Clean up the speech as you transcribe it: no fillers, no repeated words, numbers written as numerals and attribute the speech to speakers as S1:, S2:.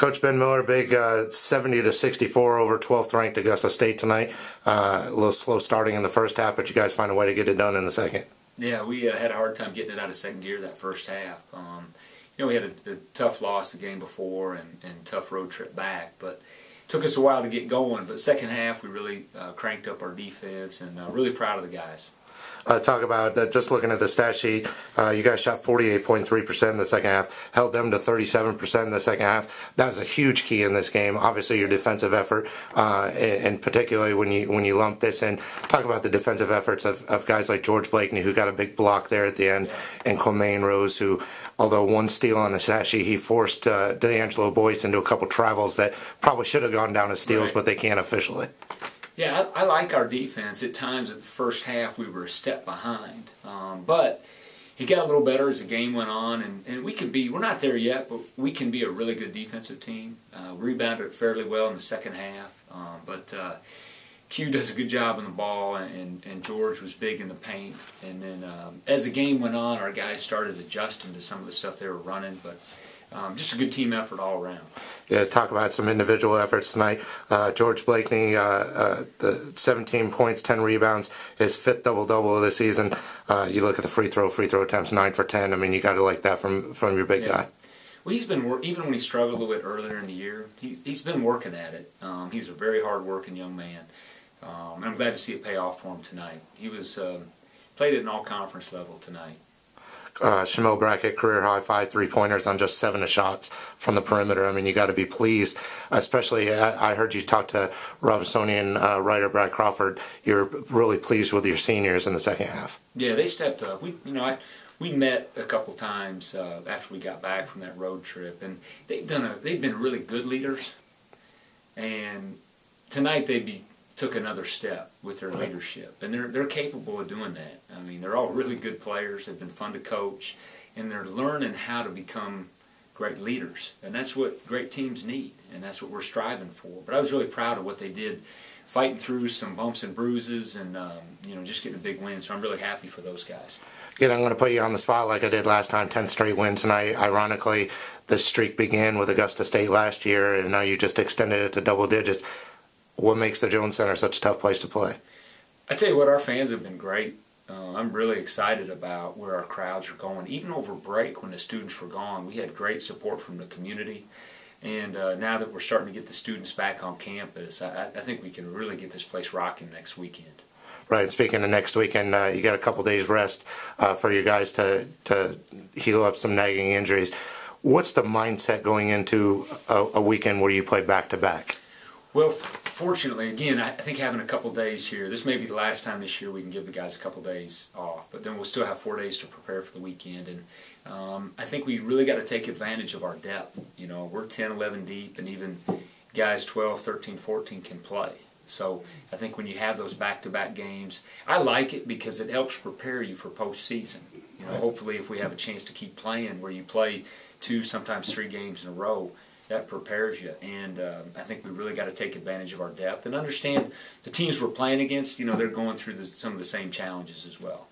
S1: Coach Ben Miller, big 70-64 over 12th ranked Augusta State tonight. A little slow starting in the first half, but you guys find a way to get it done in the second.
S2: Yeah, we had a hard time getting it out of second gear that first half. We had a tough loss the game before and tough road trip back, but it took us a while to get going. But second half, we really cranked up our defense, and really proud of the guys.
S1: Talk about just looking at the stat sheet. You guys shot 48.3% in the second half, held them to 37% in the second half. That was a huge key in this game. Obviously, your defensive effort, and particularly when you lump this in. Talk about the defensive efforts of guys like George Blakeney, who got a big block there at the end, and Quamaine Rose, who, although one steal on the stat sheet, he forced D'Angelo Boyce into a couple travels that probably should have gone down as steals,
S2: right,
S1: but they can't officially.
S2: Yeah, I like our defense. At times, at the first half, we were a step behind. But it got a little better as the game went on, and we're not there yet, but we can be a really good defensive team. Rebounded fairly well in the second half. But Q does a good job on the ball, and George was big in the paint. And then as the game went on, our guys started adjusting to some of the stuff they were running, but just a good team effort all around.
S1: Yeah, talk about some individual efforts tonight. George Blakeney, the 17 points, 10 rebounds, his fifth double-double of the season. You look at the free throw attempts, 9 for 10. I mean, you got to like that from your big guy.
S2: Well, he's been even when he struggled a little bit earlier in the year, he's been working at it. He's a very hard-working young man, and I'm glad to see it pay off for him tonight. He was played at an all-conference level tonight.
S1: Shamil Brackett, career high 5 3-pointers on just 7 shots from the perimeter. I mean, you got to be pleased. Especially, I heard you talk to Robinson writer Brad Crawford. You're really pleased with your seniors in the second half.
S2: Yeah, they stepped up. We met a couple times after we got back from that road trip, and they've been really good leaders. And tonight took another step with their leadership, and they're capable of doing that. I mean, they're all really good players. They've been fun to coach, and they're learning how to become great leaders, and that's what great teams need, and that's what we're striving for. But I was really proud of what they did, fighting through some bumps and bruises, and just getting a big win. So I'm really happy for those guys.
S1: Again, I'm going to put you on the spot like I did last time. 10 straight wins tonight. Ironically, this streak began with Augusta State last year, and now you just extended it to double digits. What makes the Jones Center such a tough place to play?
S2: I tell you what, our fans have been great. I'm really excited about where our crowds are going. Even over break, when the students were gone, we had great support from the community. And now that we're starting to get the students back on campus, I think we can really get this place rocking next weekend.
S1: Right. Speaking of next weekend, you got a couple days rest for you guys to heal up some nagging injuries. What's the mindset going into a weekend where you play back-to-back?
S2: Well, fortunately, again, I think having a couple days here, this may be the last time this year we can give the guys a couple days off, but then we'll still have 4 days to prepare for the weekend. And I think we really got to take advantage of our depth. We're 10, 11 deep, and even guys 12, 13, 14 can play. So I think when you have those back-to-back games, I like it because it helps prepare you for postseason. Hopefully if we have a chance to keep playing where you play 2, sometimes 3 games in a row, that prepares you. And I think we really got to take advantage of our depth and understand the teams we're playing against, they're going through some of the same challenges as well.